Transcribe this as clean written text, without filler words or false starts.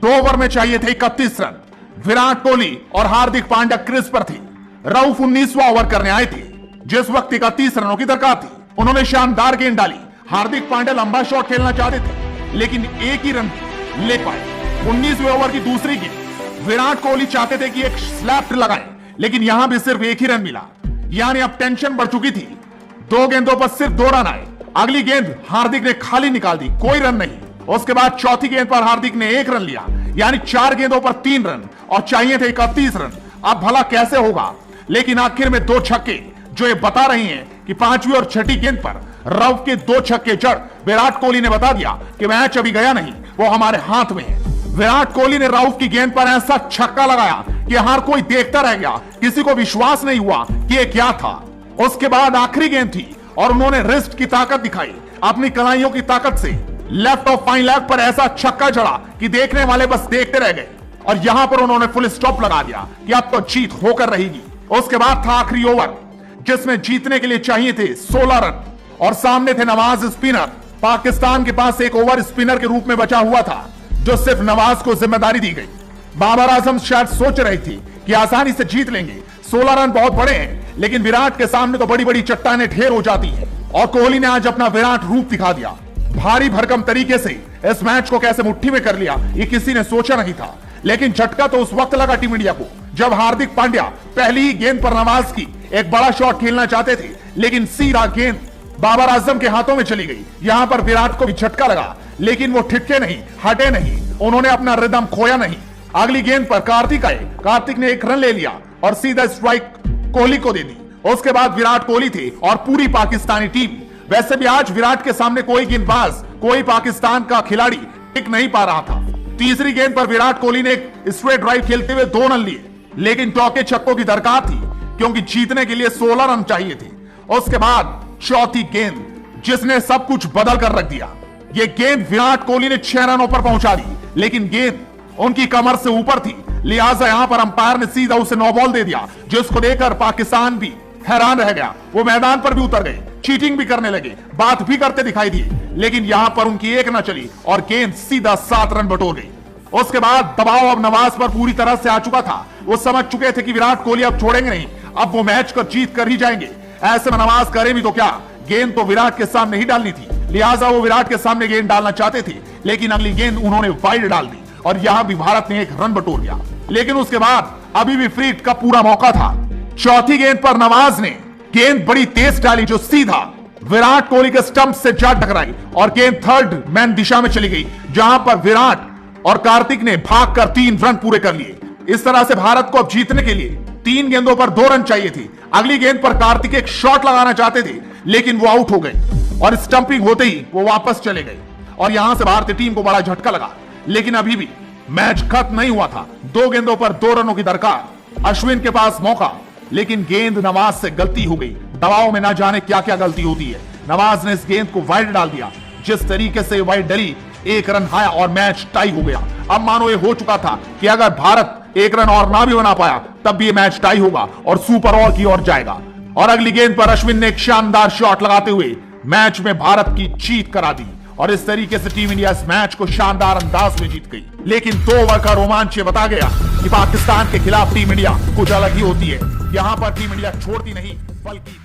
2 over में चाहिए थे 31 रन। विराट कोहली और हार्दिक पांड्या क्रीज पर थे। रऊफ 19वां ओवर करने आए थे जिस वक्त 31 रनों की दरकार थी। उन्होंने शानदार गेंद डाली। हार्दिक पांड्या लंबा शॉट खेलना चाहते थे लेकिन एक ही रन ले पाए। 19वें ओवर की दूसरी गेंद विराट कोहली चाहते थे कि एक स्लैप लगाएं लेकिन यहां भी सिर्फ एक ही रन मिला। यानी अब टेंशन बढ़ चुकी थी। 2 गेंदों पर सिर्फ 2 रन आए। अगली गेंद हार्दिक ने खाली निकाल दी, कोई रन नहीं। उसके बाद चौथी गेंद पर हार्दिक ने 1 रन लिया, यानी 4 गेंदों पर 3 रन और चाहिए थे 31 रन। अब भला कैसे होगा? लेकिन आखिर में 2 छक्के जो ये बता रही हैं कि 5वीं और 6ठी गेंद पर रऊफ के 2 छक्के जड़ विराट कोहली ने बता दिया कि मैच अभी गया नहीं, वो हमारे हाथ में है। विराट कोहली ने रऊफ की गेंद पर ऐसा छक्का लगाया कि हर कोई देखता रह गया। किसी को विश्वास नहीं हुआ कि ये क्या था। उसके बाद आखिरी गेंद थी और उन्होंने रिस्ट की ताकत दिखाई। अपनी कलाइयों की ताकत से लेफ्ट ऑफ फाइन लेग पर ऐसा छक्का जड़ा कि देखने वाले बस देखते रह गए और यहां पर उन्होंने फुल स्टॉप लगा दिया कि अब तो जीत होकर रहेगी। उसके बाद था आखिरी ओवर जिसमें जीतने के लिए चाहिए थे 16 रन और सामने थे नवाज स्पिनर। पाकिस्तान के पास एक ओवर स्पिनर के रूप में बचा हुआ था जो सिर्फ नवाज को जिम्मेदारी दी गई। बाबर आजम शायद सोच रही थी कि आसानी से जीत लेंगे। 16 रन बहुत बड़े हैं लेकिन विराट के सामने तो बड़ी बड़ी चट्टानें ढेर हो जाती हैं और कोहली ने आज अपना विराट रूप दिखा दिया। भारी भरकम तरीके से इस मैच को कैसे मुट्ठी में कर लिया ये किसी ने सोचा नहीं था। लेकिन झटका तो उस वक्त लगा टीम इंडिया को जब हार्दिक पांड्या पहली ही गेंद पर नवाज की एक बड़ा शॉट खेलना चाहते थे लेकिन सीधा गेंद बाबर आजम के हाथों में चली गई। यहां पर विराट को भी झटका लगा लेकिन वो ठिठके नहीं, हटे नहीं, उन्होंने अपना रिदम खोया नहीं। अगली गेंद पर कार्तिक ने 1 रन ले लिया और सीधा स्ट्राइक कोहली को दे दी। उसके बाद विराट कोहली थे और पूरी पाकिस्तानी टीम। वैसे भी आज विराट के सामने कोई गेंदबाज, कोई पाकिस्तान का खिलाड़ी टिक नहीं पा रहा था। तीसरी गेंद पर विराट कोहली ने एक स्ट्रेट ड्राइव खेलते हुए 2 रन लिए लेकिन चौके छक्कों की दरकार थी क्योंकि जीतने के लिए 16 रन चाहिए थे। उसके बाद चौथी गेंद जिसने सब कुछ बदल कर रख दिया। ये गेंद विराट कोहली ने 6 रनों पर पहुंचा दी लेकिन गेंद उनकी कमर से ऊपर थी, लिहाजा यहां पर अंपायर ने सीधा उसे 9 बॉल दे दिया जिसको देखकर पाकिस्तान भी हैरान रह गया। वो मैदान पर भी उतर गए, चीटिंग भी करने लगे, बात भी करते दिखाई दिए लेकिन यहां पर उनकी एक न चली और गेंद सीधा 7 रन बटोर गई। उसके बाद दबाव अब नवाज पर पूरी तरह से आ चुका था। वो समझ चुके थे कि विराट कोहली अब छोड़ेंगे नहीं, अब वो मैच को जीत कर ही जाएंगे। ऐसे में नवाज करे भी तो क्या, गेंद तो विराट के सामने ही डालनी थी, लिहाजा वो विराट के सामने गेंद डालना चाहते थे लेकिन अगली गेंद उन्होंने वाइड डाल दी और यहां भी भारत ने 1 रन बटोर लिया। लेकिन उसके बाद अभी भी फ्री हिट का पूरा मौका था। चौथी गेंद पर नवाज ने गेंद बड़ी तेज डाली जो सीधा विराट कोहली के स्टंप से जा टकराई और गेंद थर्ड मैन दिशा में चली गई जहां पर विराट और कार्तिक ने भागकर 3 रन पूरे कर लिए। इस तरह से भारत को अब जीतने के लिए 3 गेंदों पर 2 रन चाहिए थे। अगली गेंद पर कार्तिक एक शॉट लगाना चाहते थे लेकिन वो आउट हो गए और स्टंपिंग होते ही वो वापस चले गए और यहां से भारतीय टीम को बड़ा झटका लगा। लेकिन अभी भी मैच खत्म नहीं हुआ था। 2 गेंदों पर 2 रनों की दरकार। अश्विन के पास मौका लेकिन गेंद नवाज से गलती हो गई। दबाव में ना जाने क्या क्या गलती होती है। नवाज ने इस गेंद को वाइड डाल दिया। जिस तरीके से वाइड डली 1 रन आया और मैच टाई हो गया। अब मानो ये हो चुका था कि अगर भारत 1 रन और ना भी बना पाया तब भी ये मैच टाई होगा और सुपर ओवर की ओर जाएगा। और अगली गेंद पर अश्विन ने एक शानदार शॉट लगाते हुए मैच में भारत की जीत करा दी और इस तरीके से टीम इंडिया इस मैच को शानदार अंदाज में जीत गई। लेकिन 2 ओवर का रोमांच ये बता गया कि पाकिस्तान के खिलाफ टीम इंडिया कुछ अलग ही होती है। यहां पर टीम इंडिया छोड़ती नहीं बल्कि